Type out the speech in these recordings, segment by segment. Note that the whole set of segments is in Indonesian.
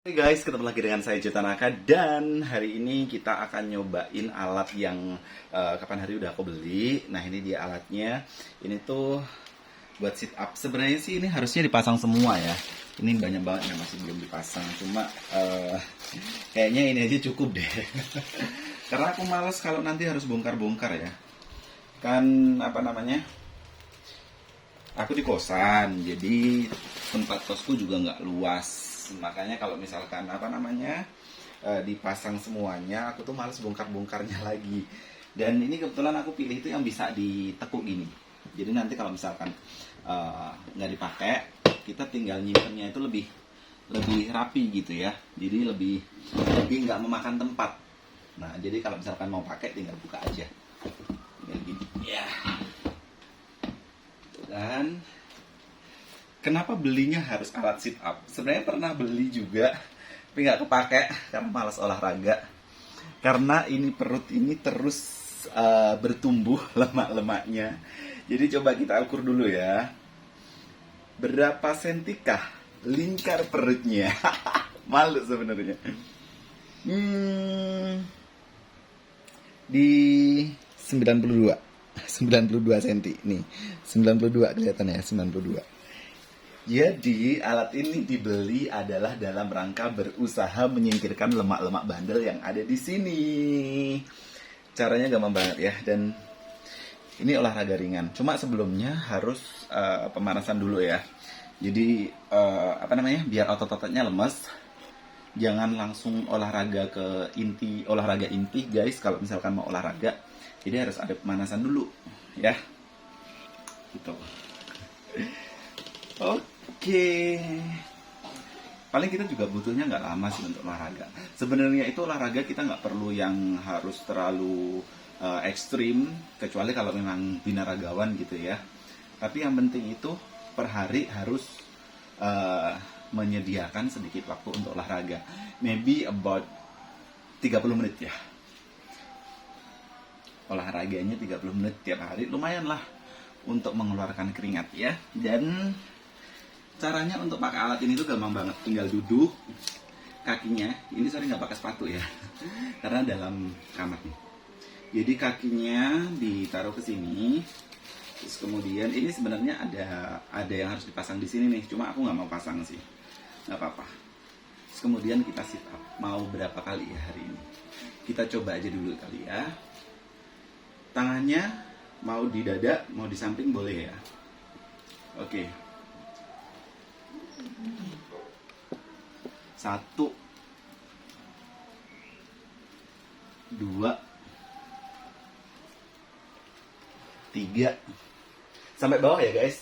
Hai guys, ketemu lagi dengan saya Jotanaka dan hari ini kita akan nyobain alat yang kapan hari udah aku beli. Nah ini dia alatnya. Ini tuh buat sit up. Sebenarnya sih ini harusnya dipasang semua ya. Ini banyak banget yang masih belum dipasang. Cuma kayaknya ini aja cukup deh. Karena aku males kalau nanti harus bongkar-bongkar ya. Kan apa namanya? Aku di kosan, jadi tempat kosku juga nggak luas. Makanya kalau misalkan apa namanya dipasang semuanya, aku tuh males bongkar-bongkarnya lagi. Dan ini kebetulan aku pilih itu yang bisa ditekuk gini. Jadi nanti kalau misalkan nggak dipakai, kita tinggal nyimpennya itu lebih rapi gitu ya. Jadi lebih nggak memakan tempat. Nah jadi kalau misalkan mau pakai tinggal buka aja. Kayak gini. Ya. Dan kenapa belinya harus alat sit up? Sebenarnya pernah beli juga, tapi nggak kepake karena malas olahraga. Karena ini perut ini terus bertumbuh lemak-lemaknya. Jadi coba kita ukur dulu ya. Berapa sentikah lingkar perutnya? Malu sebenarnya. Di 92 cm nih. 92 kelihatannya ya, 92. Jadi alat ini dibeli adalah dalam rangka berusaha menyingkirkan lemak-lemak bandel yang ada di sini. Caranya gampang banget ya, dan ini olahraga ringan. Cuma sebelumnya harus pemanasan dulu ya. Jadi apa namanya? Biar otot-ototnya lemes. Jangan langsung olahraga olahraga inti guys kalau misalkan mau olahraga. Jadi harus ada pemanasan dulu ya. Gitu. Oke. Paling kita juga butuhnya nggak lama sih untuk olahraga. Sebenarnya itu olahraga kita nggak perlu yang harus terlalu ekstrim, kecuali kalau memang binaragawan gitu ya. Tapi yang penting itu per hari harus menyediakan sedikit waktu untuk olahraga. Maybe about 30 menit ya. Olahraganya 30 menit tiap hari lumayan lah untuk mengeluarkan keringat ya. Dan caranya untuk pakai alat ini tuh gampang banget. Tinggal duduk, kakinya ini sering nggak pakai sepatu ya karena dalam kamar nih. Jadi kakinya ditaruh ke sini. Terus kemudian ini sebenarnya ada yang harus dipasang di sini nih. Cuma aku nggak mau pasang sih, nggak apa-apa. Terus kemudian kita sit up. Mau berapa kali ya hari ini? Kita coba aja dulu kali ya. Tangannya mau di dada, mau di samping boleh ya. Oke. 1 2 3 sampai bawah ya guys.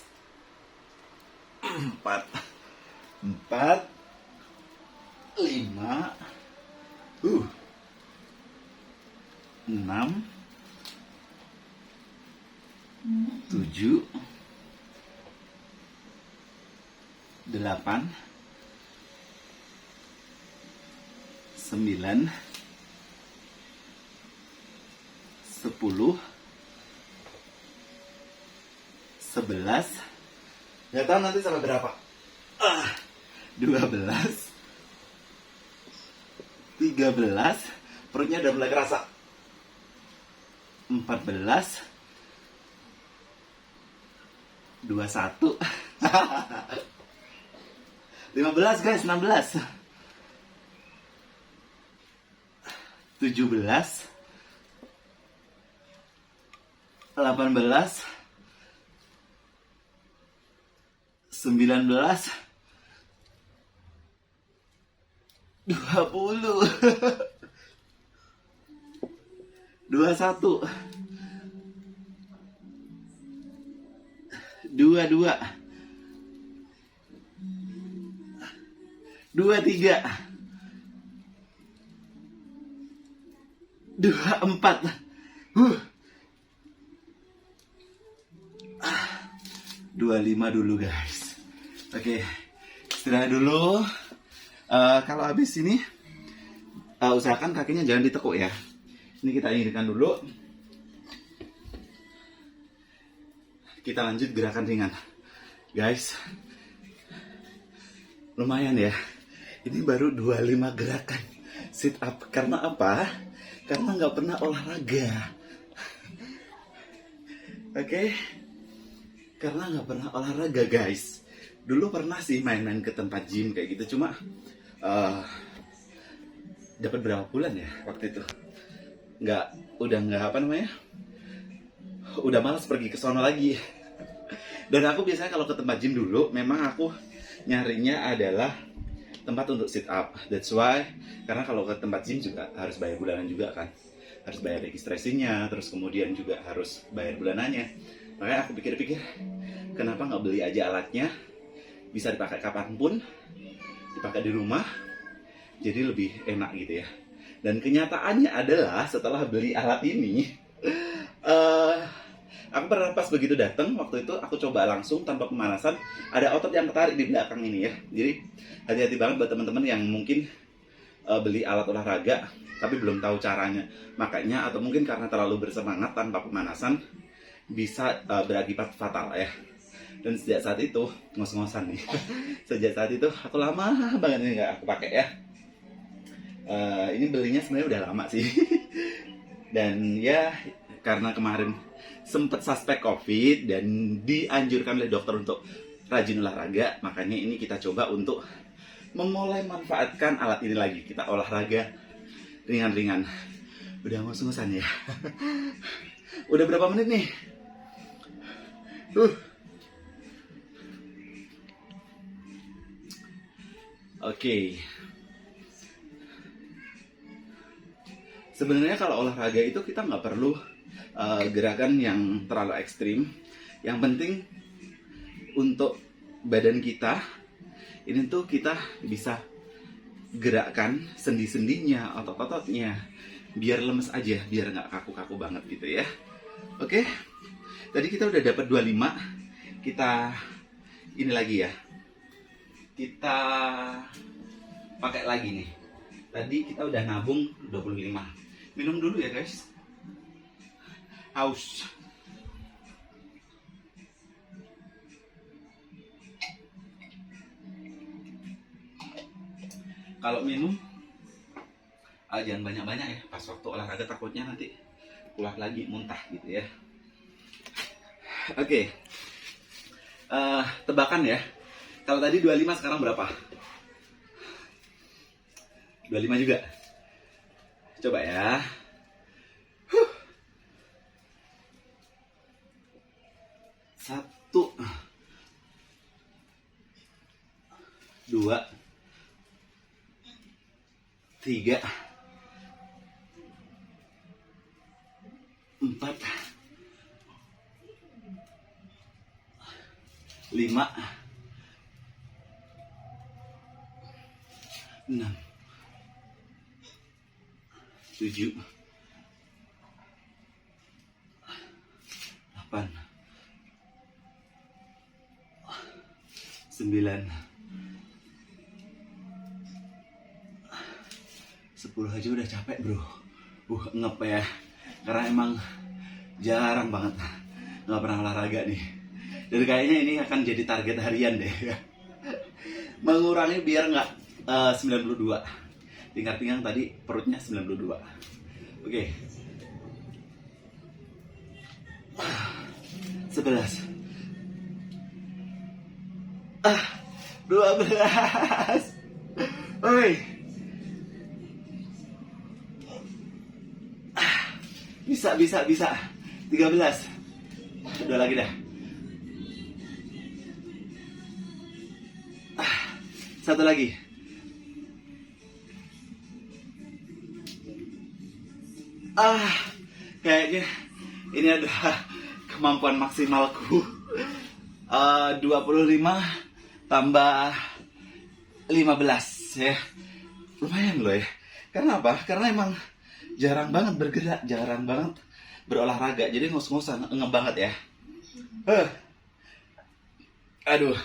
4 5 6 7 8 9 10 11. Nggak tahu nanti sampai berapa. 12 13. Perutnya udah mulai kerasa. 14 21 15 guys, 16 17 18 19 20 21 22 23 24 25 dulu guys. Oke, istirahat dulu. Kalau habis ini usahakan kakinya jangan ditekuk ya. Ini kita iringkan dulu. Kita lanjut gerakan ringan guys. Lumayan ya. Ini baru 25 gerakan sit up. Karena apa? Karena nggak pernah olahraga. Oke? Karena nggak pernah olahraga, guys. Dulu pernah sih main-main ke tempat gym kayak gitu. Cuma dapat berapa bulan ya waktu itu? Udah nggak apa namanya? Udah malas pergi ke sono lagi. Dan aku biasanya kalau ke tempat gym dulu, memang aku nyarinya adalah tempat untuk sit up. That's why, karena kalau ke tempat gym juga harus bayar bulanan juga kan. Harus bayar registrasinya, terus kemudian juga harus bayar bulanannya. Makanya aku pikir-pikir, kenapa nggak beli aja alatnya, bisa dipakai kapanpun, dipakai di rumah, jadi lebih enak gitu ya. Dan kenyataannya adalah setelah beli alat ini, aku pernah pas begitu datang waktu itu aku coba langsung tanpa pemanasan, ada otot yang ketarik di belakang ini ya. Jadi hati-hati banget buat teman-teman yang mungkin beli alat olahraga tapi belum tahu caranya. Makanya atau mungkin karena terlalu bersemangat tanpa pemanasan bisa berakibat fatal ya. Dan sejak saat itu ngos-ngosan nih. Sejak saat itu aku lama banget ini nggak aku pakai ya. Ini belinya sebenarnya udah lama sih. Dan ya karena kemarin sempat suspek COVID dan dianjurkan oleh dokter untuk rajin olahraga, makanya ini kita coba untuk memulai manfaatkan alat ini lagi. Kita olahraga ringan-ringan. Udah ngos-ngosan ya. Udah berapa menit nih? Oke. Sebenarnya kalau olahraga itu kita nggak perlu gerakan yang terlalu ekstrim. Yang penting untuk badan kita ini tuh kita bisa gerakkan sendi-sendinya, otot-ototnya, biar lemes aja, biar nggak kaku-kaku banget gitu ya. Oke, tadi kita udah dapat 25. Kita ini lagi ya, kita pakai lagi nih. Tadi kita udah nabung 25. Minum dulu ya guys, haus. Kalau minum jangan banyak-banyak ya, pas waktu olahraga takutnya nanti keluar lagi muntah gitu ya. Oke. Tebakan ya, kalau tadi 25 sekarang berapa? 25 juga. Coba ya. 1 2 3 4 5 6 7 8 9 10 aja udah capek bro. Ngep ya, karena emang jarang banget nggak pernah olahraga nih. Dan kayaknya ini akan jadi target harian deh. Mengurangi biar nggak 92. Tingkat pinggang tadi perutnya 92. Oke. 11 12. Oi. Bisa 13. Udah lagi dah. 1 lagi. Kayaknya ini adalah kemampuan maksimalku. 25 tambah 15 ya. Lumayan loh ya. Karena apa? Karena emang jarang banget bergerak, jarang banget berolahraga. Jadi ngos-ngosan, ngep banget ya. Aduh.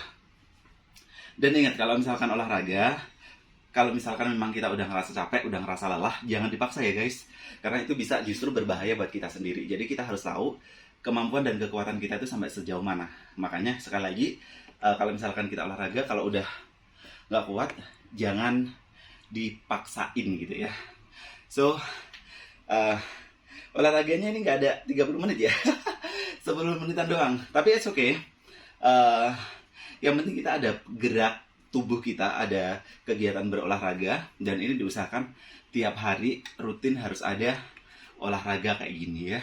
Dan ingat kalau misalkan olahraga, kalau misalkan memang kita udah ngerasa capek, udah ngerasa lelah, jangan dipaksa ya guys. Karena itu bisa justru berbahaya buat kita sendiri. Jadi kita harus tahu kemampuan dan kekuatan kita itu sampai sejauh mana. Makanya sekali lagi, kalau misalkan kita olahraga, kalau udah nggak kuat, jangan dipaksain gitu ya. So, olahraganya ini nggak ada 30 menit ya. 10 menitan doang. Tapi it's okay. Yang penting kita ada gerak tubuh kita, ada kegiatan berolahraga, dan ini diusahakan tiap hari rutin harus ada olahraga kayak gini ya.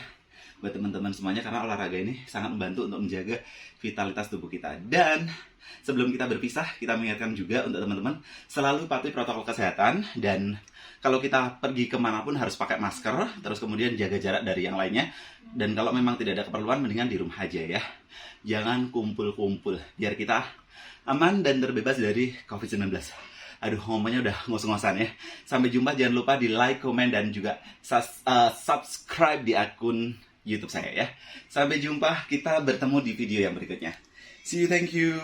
Buat teman-teman semuanya, karena olahraga ini sangat membantu untuk menjaga vitalitas tubuh kita. Dan sebelum kita berpisah, kita mengingatkan juga untuk teman-teman selalu patuhi protokol kesehatan, dan kalau kita pergi kemanapun harus pakai masker, terus kemudian jaga jarak dari yang lainnya, dan kalau memang tidak ada keperluan mendingan di rumah aja ya. Jangan kumpul-kumpul, biar kita aman dan terbebas dari COVID-19. Aduh, ngomongnya udah ngos-ngosan ya. Sampai jumpa, jangan lupa di like, komen, dan juga subscribe di akun YouTube saya ya. Sampai jumpa, kita bertemu di video yang berikutnya. See you, thank you.